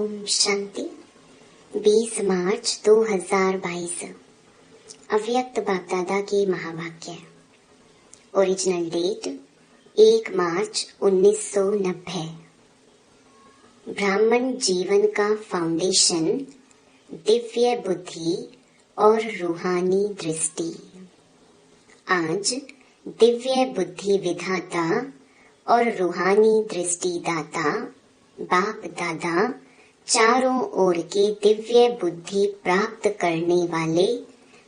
ओम शांति। 20 मार्च 2022 अव्यक्त बाप दादा के महावाक्य। ओरिजिनल डेट 1 मार्च 1990। ब्राह्मण जीवन का फाउंडेशन दिव्य बुद्धि और रूहानी दृष्टि। आज दिव्य बुद्धि विधाता और रूहानी दृष्टि दाता बाप दादा चारों ओर के दिव्य बुद्धि प्राप्त करने वाले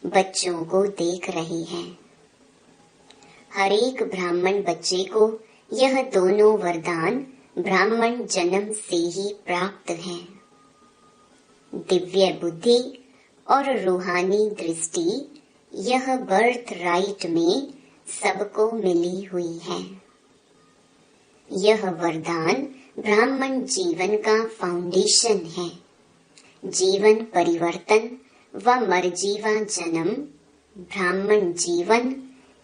बच्चों को देख रहे हैं। हर एक ब्राह्मण बच्चे को यह दोनों वरदान ब्राह्मण जन्म से ही प्राप्त हैं। दिव्य बुद्धि और रूहानी दृष्टि यह बर्थ राइट में सबको मिली हुई है। यह वरदान ब्राह्मण जीवन का फाउंडेशन है। जीवन परिवर्तन व मरजीवा जन्म, ब्राह्मण जीवन,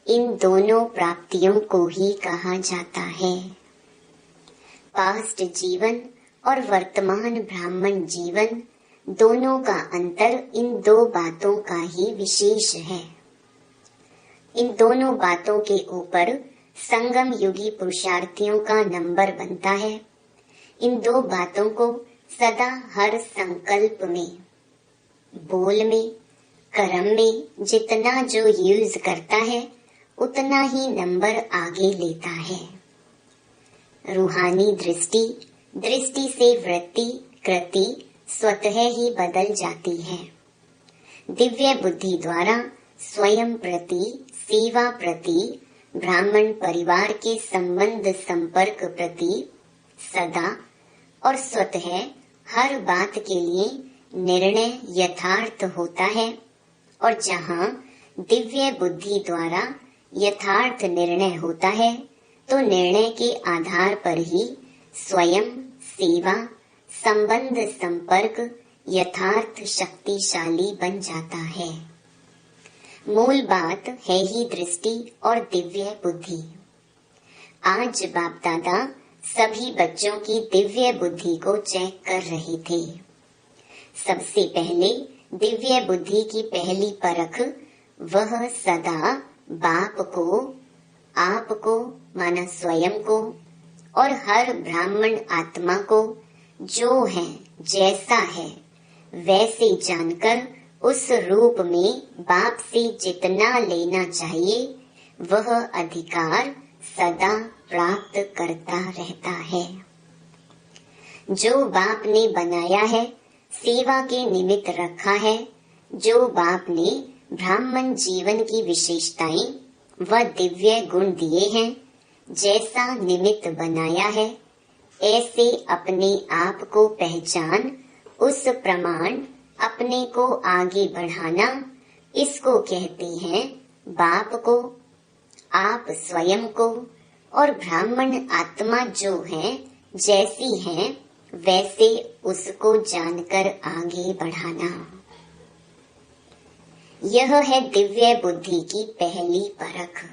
इन दोनों प्राप्तियों को ही कहा जाता है। पास्ट जीवन और वर्तमान ब्राह्मण जीवन दोनों का अंतर इन दो बातों का ही विशेष है। इन दोनों बातों के ऊपर संगम युगी पुरुषार्थियों का नंबर बनता है। इन दो बातों को सदा हर संकल्प में, बोल में, कर्म में जितना जो यूज करता है उतना ही नंबर आगे लेता है। रूहानी दृष्टि, दृष्टि से वृत्ति, कृति स्वतः ही बदल जाती है। दिव्य बुद्धि द्वारा स्वयं प्रति, सेवा प्रति, ब्राह्मण परिवार के संबंध संपर्क प्रति सदा और स्वतः हर बात के लिए निर्णय यथार्थ होता है। और जहाँ दिव्य बुद्धि द्वारा यथार्थ निर्णय होता है तो निर्णय के आधार पर ही स्वयं, सेवा, संबंध संपर्क यथार्थ शक्तिशाली बन जाता है। मूल बात है ही दृष्टि और दिव्य बुद्धि। आज बाप दादा सभी बच्चों की दिव्य बुद्धि को चेक कर रहे थे। सबसे पहले दिव्य बुद्धि की पहली परख वह सदा बाप को, आप को माना स्वयं को और हर ब्राह्मण आत्मा को जो है, जैसा है वैसे जानकर उस रूप में बाप से जितना लेना चाहिए वह अधिकार सदा प्राप्त करता रहता है। जो बाप ने बनाया है, सेवा के निमित्त रखा है, जो बाप ने ब्राह्मण जीवन की विशेषताएं व दिव्य गुण दिए हैं, जैसा निमित्त बनाया है, ऐसे अपने आप को पहचान, उस प्रमाण अपने को आगे बढ़ाना, इसको कहते हैं बाप को, आप स्वयं को और ब्राह्मण आत्मा जो है, जैसी है वैसे उसको जानकर आगे बढ़ाना। यह है दिव्य बुद्धि की पहली परख।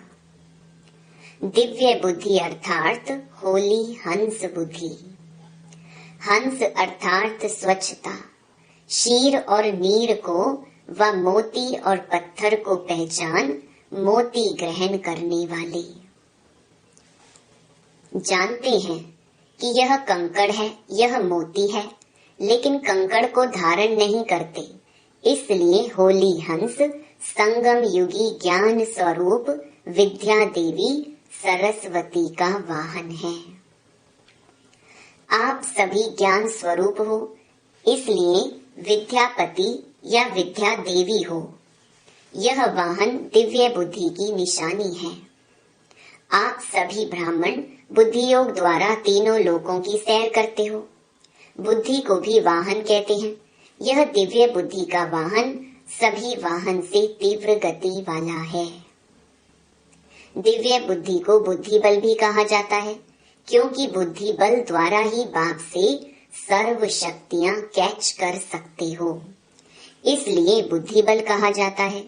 दिव्य बुद्धि अर्थात होली हंस बुद्धि। हंस अर्थात स्वच्छता, शीर और नीर को व मोती और पत्थर को पहचान मोती ग्रहण करने वाले। जानते हैं कि यह कंकड़ है, यह मोती है, लेकिन कंकड़ को धारण नहीं करते। इसलिए होली हंस संगम युगी ज्ञान स्वरूप विद्या देवी सरस्वती का वाहन है। आप सभी ज्ञान स्वरूप हो, इसलिए विद्यापति या विद्या देवी हो। यह वाहन दिव्य बुद्धि की निशानी है। आप सभी ब्राह्मण बुद्धि योग द्वारा तीनों लोकों की सैर करते हो। बुद्धि को भी वाहन कहते हैं। यह दिव्य बुद्धि का वाहन सभी वाहन से तीव्र गति वाला है। दिव्य बुद्धि को बुद्धि बल भी कहा जाता है, क्योंकि बुद्धि बल द्वारा ही बाप से सर्व शक्तियां कैच कर सकते हो, इसलिए बुद्धि बल कहा जाता है।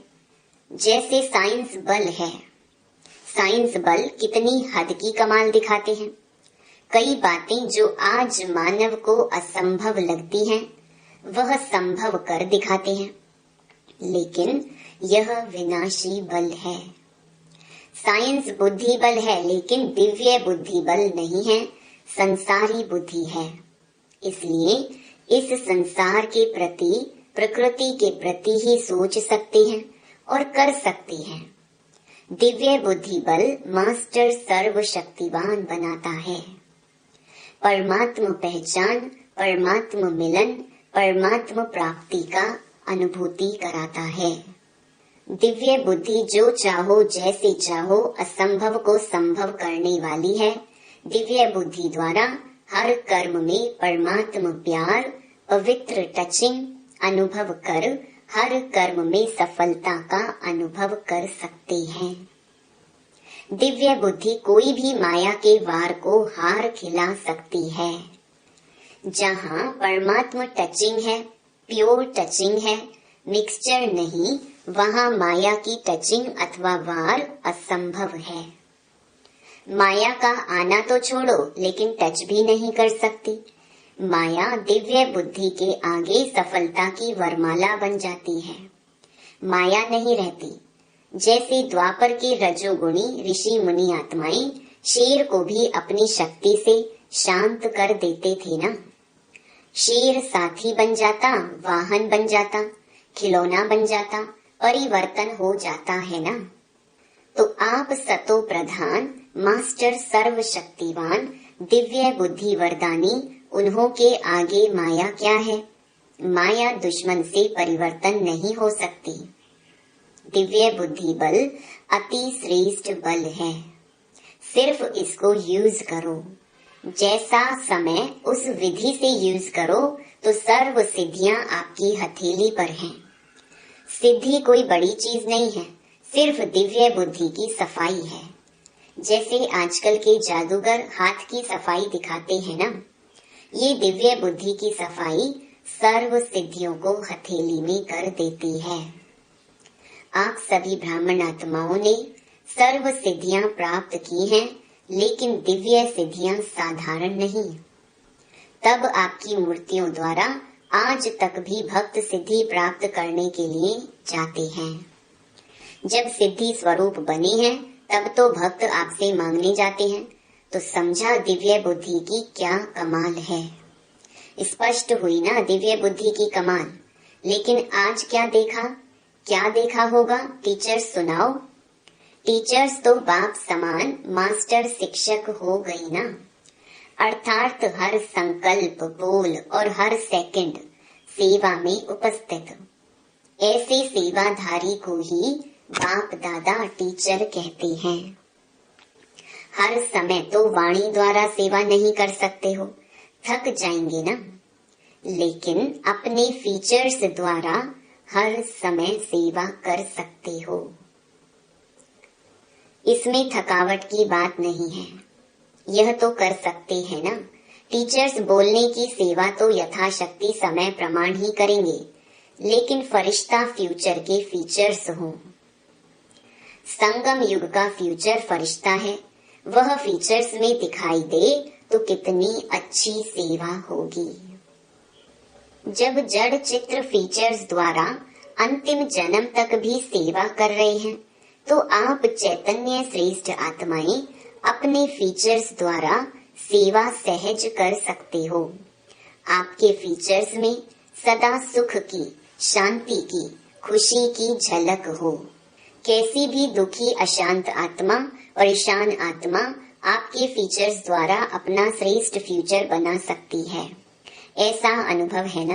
जैसे साइंस बल है, साइंस बल कितनी हद की कमाल दिखाते हैं। कई बातें जो आज मानव को असंभव लगती हैं, वह संभव कर दिखाते हैं, लेकिन यह विनाशी बल है। साइंस बुद्धि बल है, लेकिन दिव्य बुद्धि बल नहीं है, संसारी बुद्धि है। इसलिए इस संसार के प्रति, प्रकृति के प्रति ही सोच सकते हैं और कर सकते हैं। दिव्य बुद्धि बल मास्टर सर्वशक्तिवान बनाता है। परमात्म पहचान, परमात्म मिलन, परमात्म प्राप्ति का अनुभूति कराता है। दिव्य बुद्धि जो चाहो जैसे चाहो असंभव को संभव करने वाली है। दिव्य बुद्धि द्वारा हर कर्म में परमात्म प्यार, पवित्र टचिंग अनुभव कर हर कर्म में सफलता का अनुभव कर सकते हैं। दिव्य बुद्धि कोई भी माया के वार को हार खिला सकती है। जहाँ परमात्म टचिंग है, प्योर टचिंग है, मिक्सचर नहीं, वहाँ माया की टचिंग अथवा वार असंभव है। माया का आना तो छोड़ो, लेकिन टच भी नहीं कर सकती। माया दिव्य बुद्धि के आगे सफलता की वरमाला बन जाती है। माया नहीं रहती। जैसे द्वापर के रजोगुणी ऋषि मुनि आत्माएं शेर को भी अपनी शक्ति से शांत कर देते थे ना। शेर साथी बन जाता, वाहन बन जाता, खिलौना बन जाता, परिवर्तन हो जाता है ना। तो आप सतो प्रधान, मास्टर सर्वशक्तिवान, दिव्य बुद्धि वरदानी, उन्हों के आगे माया क्या है? माया दुश्मन से परिवर्तन नहीं हो सकती। दिव्य बुद्धि बल अति श्रेष्ठ बल है। सिर्फ इसको यूज करो। जैसा समय उस विधि से यूज करो तो सर्व सिद्धियां आपकी हथेली पर हैं। सिद्धि कोई बड़ी चीज नहीं है, सिर्फ दिव्य बुद्धि की सफाई है। जैसे आजकल के जादूगर हाथ की सफाई दिखाते हैं ना, ये दिव्य बुद्धि की सफाई सर्व सिद्धियों को हथेली में कर देती है। आप सभी ब्राह्मण आत्माओं ने सर्व सिद्धियां प्राप्त की हैं, लेकिन दिव्य सिद्धियां साधारण नहीं। तब आपकी मूर्तियों द्वारा आज तक भी भक्त सिद्धि प्राप्त करने के लिए जाते हैं। जब सिद्धि स्वरूप बने हैं, तब तो भक्त आपसे मांगने जाते हैं। तो समझा दिव्य बुद्धि की क्या कमाल है। स्पष्ट हुई ना दिव्य बुद्धि की कमाल। लेकिन आज क्या देखा? क्या देखा होगा? टीचर्स सुनाओ। टीचर्स तो बाप समान मास्टर शिक्षक हो गई ना। अर्थात हर संकल्प, बोल और हर सेकंड सेवा में उपस्थित। ऐसे सेवाधारी को ही बाप दादा टीचर कहते हैं। हर समय तो वाणी द्वारा सेवा नहीं कर सकते हो, थक जाएंगे ना। लेकिन अपने फीचर्स द्वारा हर समय सेवा कर सकते हो। इसमें थकावट की बात नहीं है, यह तो कर सकते हैं ना। टीचर्स बोलने की सेवा तो यथाशक्ति समय प्रमाण ही करेंगे, लेकिन फरिश्ता फ्यूचर के फीचर्स हो। संगम युग का फ्यूचर फरिश्ता है, वह फीचर्स में दिखाई दे तो कितनी अच्छी सेवा होगी। जब जड़ चित्र फीचर्स द्वारा अंतिम जन्म तक भी सेवा कर रहे हैं, तो आप चैतन्य श्रेष्ठ आत्माएं अपने फीचर्स द्वारा सेवा सहज कर सकते हो। आपके फीचर्स में सदा सुख की, शांति की, खुशी की झलक हो। कैसी भी दुखी अशांत आत्मा, परेशान आत्मा आपके फीचर्स द्वारा अपना श्रेष्ठ फ्यूचर बना सकती है। ऐसा अनुभव है ना।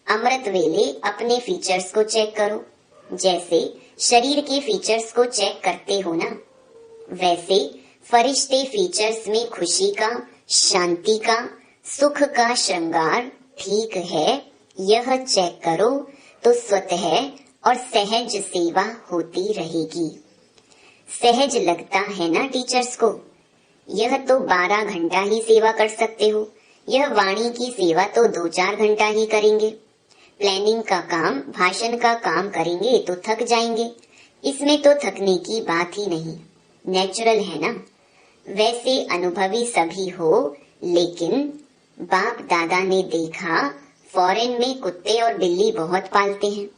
अमृत वेले अपने फीचर्स को चेक करो। जैसे शरीर के फीचर्स को चेक करते हो ना, वैसे फरिश्ते फीचर्स में खुशी का, शांति का, सुख का श्रृंगार ठीक है, यह चेक करो तो स्वतः और सहज सेवा होती रहेगी। सहज लगता है ना टीचर्स को। यह तो 12 घंटा ही सेवा कर सकते हो, यह वाणी की सेवा तो 2-4 घंटा ही करेंगे। प्लानिंग का काम, भाषण का काम करेंगे तो थक जाएंगे। इसमें तो थकने की बात ही नहीं, नेचुरल है ना। वैसे अनुभवी सभी हो, लेकिन बाप दादा ने देखा फॉरेन में कुत्ते और बिल्ली बहुत पालते हैं,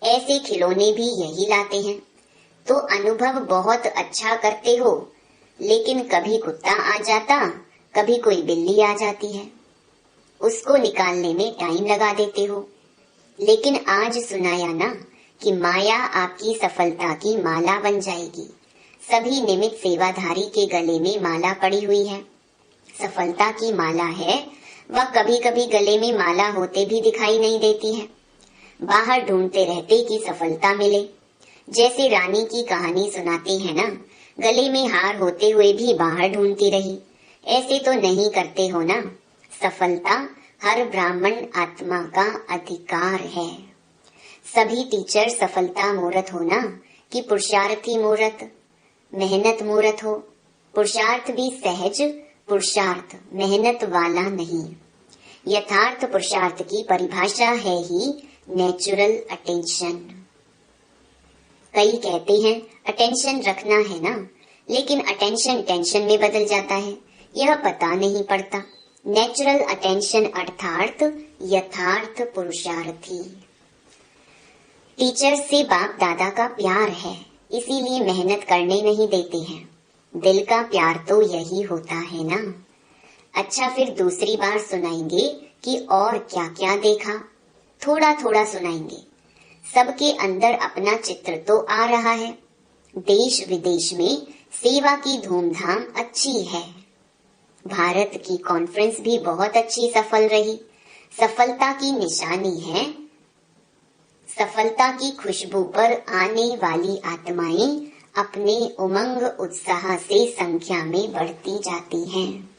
ऐसे खिलौने भी यही लाते हैं, तो अनुभव बहुत अच्छा करते हो, लेकिन कभी कुत्ता आ जाता, कभी कोई बिल्ली आ जाती है, उसको निकालने में टाइम लगा देते हो। लेकिन आज सुनाया ना कि माया आपकी सफलता की माला बन जाएगी। सभी निमित्त सेवाधारी के गले में माला पड़ी हुई है, सफलता की माला है। वह कभी कभी गले में माला होते भी दिखाई नहीं देती है, बाहर ढूंढते रहते कि सफलता मिले। जैसे रानी की कहानी सुनाते हैं ना, गले में हार होते हुए भी बाहर ढूंढती रही। ऐसे तो नहीं करते हो ना। सफलता हर ब्राह्मण आत्मा का अधिकार है। सभी टीचर सफलता मूर्त हो ना, कि पुरुषार्थी मूर्त, मेहनत मूर्त हो। पुरुषार्थ भी सहज पुरुषार्थ, मेहनत वाला नहीं। यथार्थ पुरुषार्थ की परिभाषा है ही नेचुरल अटेंशन। कई कहते हैं अटेंशन रखना है ना, लेकिन अटेंशन टेंशन में बदल जाता है, यह पता नहीं पड़ता। नेचुरल अटेंशन अर्थात यथार्थ पुरुषार्थी। टीचर से बाप दादा का प्यार है, इसीलिए मेहनत करने नहीं देते हैं। दिल का प्यार तो यही होता है ना। अच्छा, फिर दूसरी बार सुनाएंगे कि और क्या क्या देखा, थोड़ा थोड़ा सुनाएंगे। सबके अंदर अपना चित्र तो आ रहा है। देश विदेश में सेवा की धूमधाम अच्छी है। भारत की कॉन्फ्रेंस भी बहुत अच्छी सफल रही। सफलता की निशानी है, सफलता की खुशबू पर आने वाली आत्माएं अपने उमंग उत्साह से संख्या में बढ़ती जाती हैं।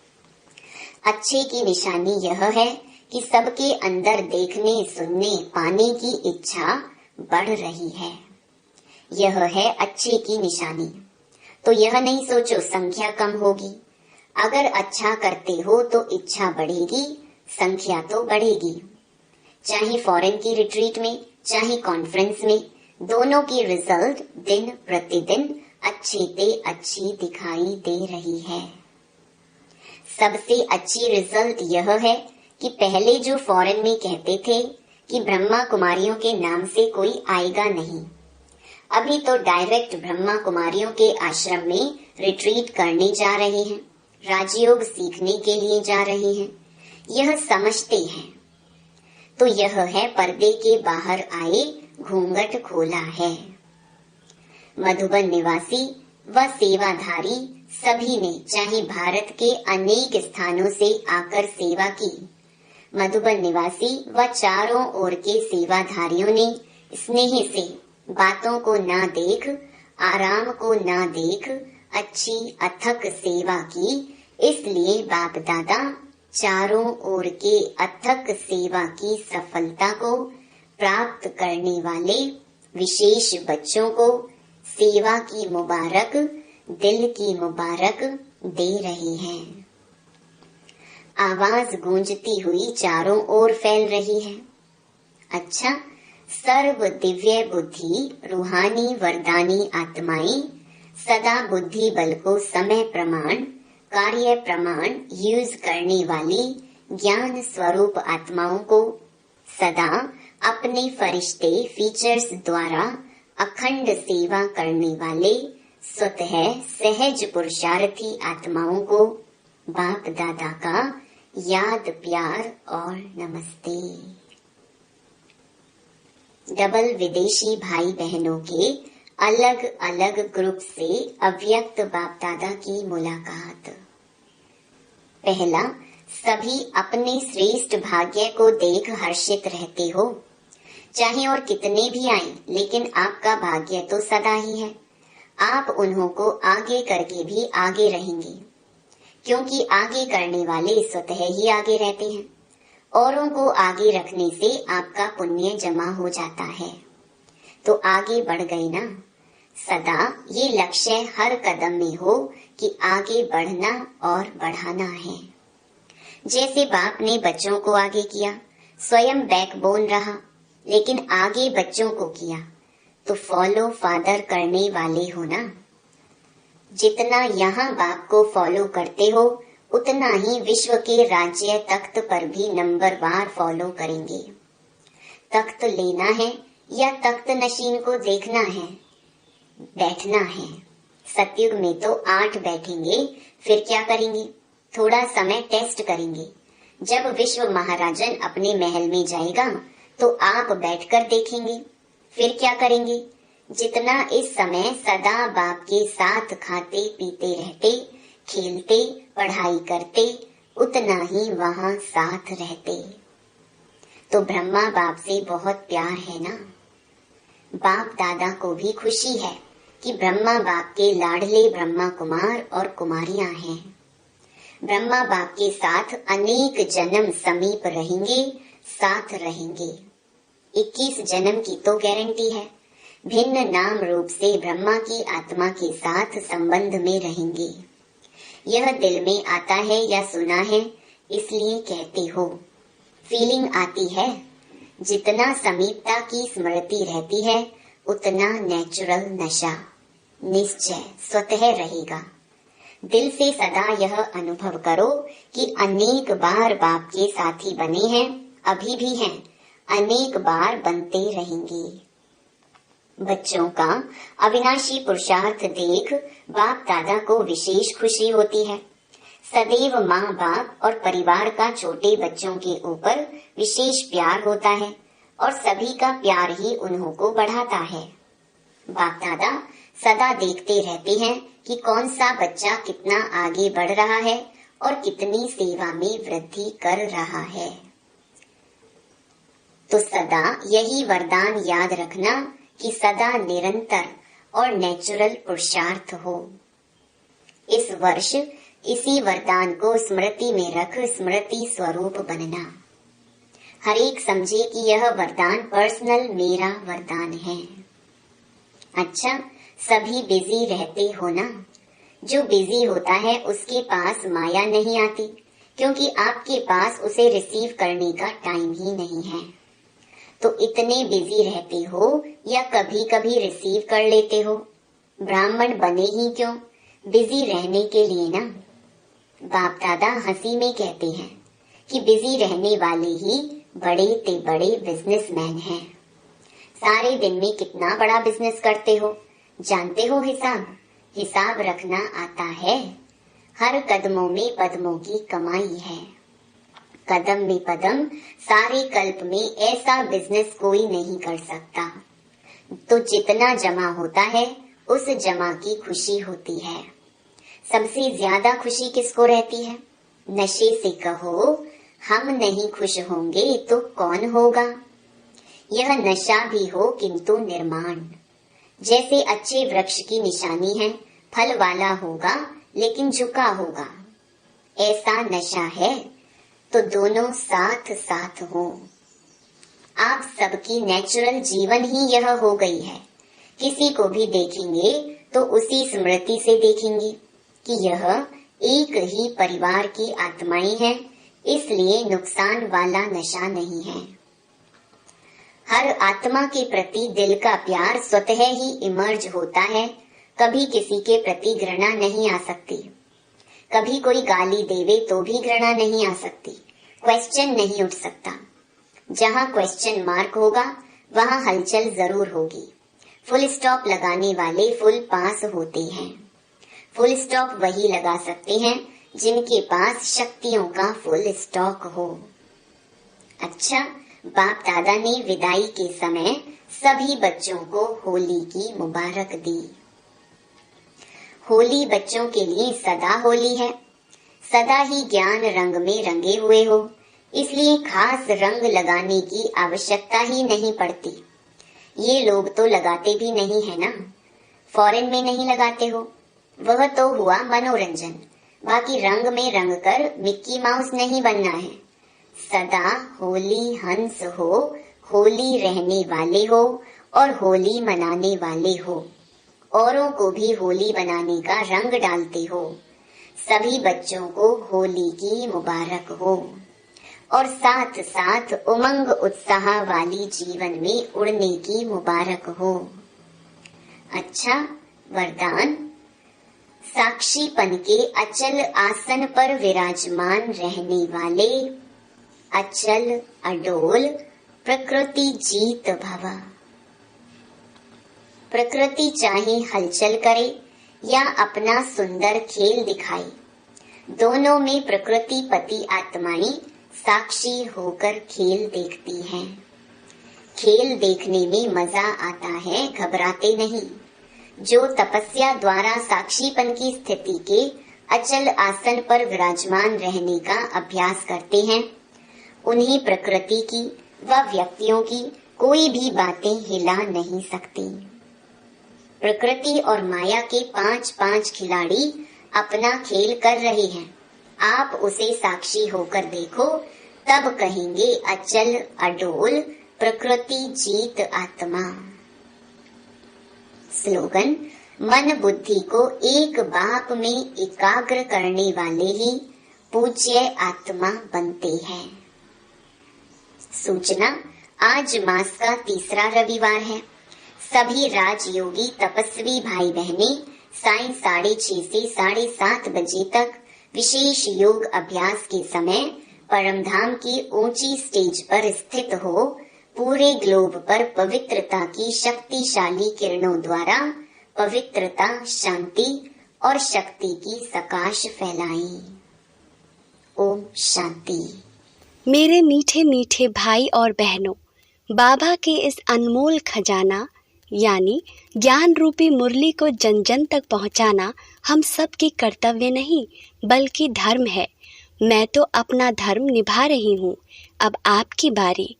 अच्छे की निशानी यह है कि सबके अंदर देखने सुनने पाने की इच्छा बढ़ रही है। यह है अच्छे की निशानी। तो यह नहीं सोचो संख्या कम होगी। अगर अच्छा करते हो तो इच्छा बढ़ेगी, संख्या तो बढ़ेगी। चाहे फॉरेन की रिट्रीट में, चाहे कॉन्फ्रेंस में, दोनों की रिजल्ट दिन प्रतिदिन अच्छी से अच्छी दिखाई दे रही है। सबसे अच्छी रिजल्ट यह है कि पहले जो फॉरेन में कहते थे कि ब्रह्मा कुमारियों के नाम से कोई आएगा नहीं, अभी तो डायरेक्ट ब्रह्मा कुमारियों के आश्रम में रिट्रीट करने जा रहे हैं, राजयोग सीखने के लिए जा रहे हैं। यह समझते हैं। तो यह है पर्दे के बाहर आए, घूंघट खोला है। मधुबन निवासी व सेवाधारी सभी ने चाहे भारत के अनेक स्थानों से आकर सेवा की। मधुबन निवासी व चारों ओर के सेवाधारियों ने स्नेह से बातों को ना देख, आराम को ना देख, अच्छी अथक सेवा की। इसलिए बाप दादा चारों ओर के अथक सेवा की सफलता को प्राप्त करने वाले विशेष बच्चों को सेवा की मुबारक, दिल की मुबारक दे रहे हैं। आवाज गूंजती हुई चारों ओर फैल रही है। अच्छा, सर्व दिव्य बुद्धि रूहानी वरदानी आत्माएं सदा बुद्धि बल को समय प्रमाण, कार्य प्रमाण यूज करने वाली ज्ञान स्वरूप आत्माओं को सदा अपने फरिश्ते फीचर्स द्वारा अखंड सेवा करने वाले स्वतः सहज पुरुषार्थी आत्माओं को बाप दादा का याद प्यार और नमस्ते। डबल विदेशी भाई बहनों के अलग अलग ग्रुप से अव्यक्त बाप दादा की मुलाकात। पहला, सभी अपने श्रेष्ठ भाग्य को देख हर्षित रहते हो। चाहे और कितने भी आए, लेकिन आपका भाग्य तो सदा ही है। आप उन्हों को आगे करके भी आगे रहेंगे, क्योंकि आगे करने वाले स्वतः ही आगे रहते हैं। औरों को आगे रखने से आपका पुण्य जमा हो जाता है, तो आगे बढ़ गए ना। सदा ये लक्ष्य हर कदम में हो कि आगे बढ़ना और बढ़ाना है। जैसे बाप ने बच्चों को आगे किया, स्वयं बैकबोन रहा, लेकिन आगे बच्चों को किया, तो फॉलो फादर करने वाले हो ना। जितना यहाँ बाप को फॉलो करते हो, उतना ही विश्व के राज्य तख्त पर भी नंबरवार फॉलो करेंगे। तख्त लेना है या तख्त नशीन को देखना है, बैठना है। सतयुग में तो 8 बैठेंगे, फिर क्या करेंगे? थोड़ा समय टेस्ट करेंगे। जब विश्व महाराजन अपने महल में जाएगा तो आप बैठकर देखेंगे, फिर क्या करेंगे? जितना इस समय सदा बाप के साथ खाते पीते रहते, खेलते पढ़ाई करते, उतना ही वहाँ साथ रहते। तो ब्रह्मा बाप से बहुत प्यार है ना। बाप दादा को भी खुशी है कि ब्रह्मा बाप के लाडले ब्रह्मा कुमार और कुमारियां हैं। ब्रह्मा बाप के साथ अनेक जन्म समीप रहेंगे, साथ रहेंगे। 21 जन्म की तो गारंटी है। भिन्न नाम रूप से ब्रह्मा की आत्मा के साथ संबंध में रहेंगे। यह दिल में आता है या सुना है, इसलिए कहते हो। फीलिंग आती है। जितना समीपता की स्मृति रहती है, उतना नेचुरल नशा निश्चय स्वतः रहेगा। दिल से सदा यह अनुभव करो कि अनेक बार बाप के साथी बने हैं, अभी भी हैं, अनेक बार बनते रहेंगे। बच्चों का अविनाशी पुरुषार्थ देख बाप दादा को विशेष खुशी होती है। सदैव माँ बाप और परिवार का छोटे बच्चों के ऊपर विशेष प्यार होता है और सभी का प्यार ही उन्हों को बढ़ाता है। बाप दादा सदा देखते रहते हैं कि कौन सा बच्चा कितना आगे बढ़ रहा है और कितनी सेवा में वृद्धि कर रहा है। तो सदा यही वरदान याद रखना कि सदा निरंतर और नेचुरल पुरुषार्थ हो। इस वर्ष इसी वरदान को स्मृति में रख स्मृति स्वरूप बनना। हर एक समझे कि यह वरदान पर्सनल मेरा वरदान है। अच्छा, सभी बिजी रहते हो ना। जो बिजी होता है उसके पास माया नहीं आती, क्योंकि आपके पास उसे रिसीव करने का टाइम ही नहीं है। तो इतने बिजी रहते हो या कभी कभी रिसीव कर लेते हो। ब्राह्मण बने ही क्यों? बिजी रहने के लिए ना। बाप दादा हंसी में कहते हैं कि बिजी रहने वाले ही बड़े ते बड़े बिजनेसमैन हैं। सारे दिन में कितना बड़ा बिजनेस करते हो, जानते हो? हिसाब रखना आता है। हर कदमों में पद्मों की कमाई है। कदम में पदम, सारे कल्प में ऐसा बिजनेस कोई नहीं कर सकता। तो जितना जमा होता है उस जमा की खुशी होती है। सबसे ज्यादा खुशी किसको रहती है? नशे से कहो हम नहीं खुश होंगे तो कौन होगा? यह नशा भी हो किंतु निर्माण। जैसे अच्छे वृक्ष की निशानी है, फल वाला होगा लेकिन झुका होगा। ऐसा नशा है तो दोनों साथ साथ हो। आप सबकी नेचुरल जीवन ही यह हो गई है। किसी को भी देखेंगे तो उसी स्मृति से देखेंगे कि यह एक ही परिवार की आत्माएं हैं, इसलिए नुकसान वाला नशा नहीं है। हर आत्मा के प्रति दिल का प्यार स्वतः ही इमर्ज होता है। कभी किसी के प्रति घृणा नहीं आ सकती। कभी कोई गाली देवे तो भी घृणा नहीं आ सकती। क्वेश्चन नहीं उठ सकता। जहाँ क्वेश्चन मार्क होगा वहाँ हलचल जरूर होगी। फुल स्टॉप लगाने वाले फुल पास होते हैं। फुल स्टॉप वही लगा सकते हैं जिनके पास शक्तियों का फुल स्टॉक हो। अच्छा, बाप दादा ने विदाई के समय सभी बच्चों को होली की मुबारक दी। होली बच्चों के लिए सदा होली है। सदा ही ज्ञान रंग में रंगे हुए हो, इसलिए खास रंग लगाने की आवश्यकता ही नहीं पड़ती। ये लोग तो लगाते भी नहीं है ना। फॉरेन में नहीं लगाते हो, वह तो हुआ मनोरंजन। बाकी रंग में रंग कर मिक्की माउस नहीं बनना है। सदा होली हंस हो, होली रहने वाले हो और होली मनाने वाले हो। औरों को भी होली बनाने का रंग डालते हो। सभी बच्चों को होली की मुबारक हो और साथ साथ उमंग उत्साह वाली जीवन में उड़ने की मुबारक हो। अच्छा, वरदान साक्षीपन के अचल आसन पर विराजमान रहने वाले अचल अडोल प्रकृति जीत भव। प्रकृति चाहे हलचल करे या अपना सुंदर खेल दिखाए, दोनों में प्रकृति पति आत्माएं साक्षी होकर खेल देखती हैं। खेल देखने में मजा आता है, घबराते नहीं। जो तपस्या द्वारा साक्षीपन की स्थिति के अचल आसन पर विराजमान रहने का अभ्यास करते हैं, उन्हें प्रकृति की व व्यक्तियों की कोई भी बातें हिला नहीं सकती। प्रकृति और माया के 5-5 खिलाड़ी अपना खेल कर रहे हैं। आप उसे साक्षी होकर देखो, तब कहेंगे अचल अडोल प्रकृति जीत आत्मा। स्लोगन: मन बुद्धि को एक बाप में एकाग्र करने वाले ही पूज्य आत्मा बनते हैं। सूचना: आज मास का तीसरा रविवार है। सभी राजयोगी तपस्वी भाई बहने सायं 6:30 से 7:30 बजे तक विशेष योग अभ्यास के समय परमधाम की ऊंची स्टेज पर स्थित हो पूरे ग्लोब पर पवित्रता की शक्तिशाली किरणों द्वारा पवित्रता, शांति और शक्ति की सकाश फैलाएं। ओम शांति। मेरे मीठे मीठे भाई और बहनों, बाबा के इस अनमोल खजाना यानी ज्ञान रूपी मुरली को जन जन तक पहुंचाना हम सब की कर्तव्य नहीं बल्कि धर्म है। मैं तो अपना धर्म निभा रही हूँ, अब आपकी बारी।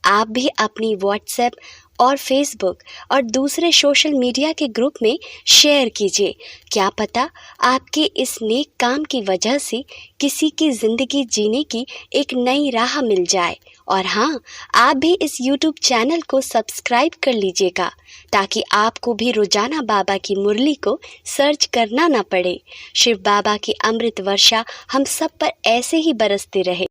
आप भी अपनी व्हाट्सएप और फेसबुक और दूसरे सोशल मीडिया के ग्रुप में शेयर कीजिए। क्या पता आपके इस नेक काम की वजह से किसी की ज़िंदगी जीने की एक नई राह मिल जाए। और हाँ, आप भी इस YouTube चैनल को सब्सक्राइब कर लीजिएगा ताकि आपको भी रोजाना बाबा की मुरली को सर्च करना ना पड़े। शिव बाबा की अमृत वर्षा हम सब पर ऐसे ही बरसती रहे।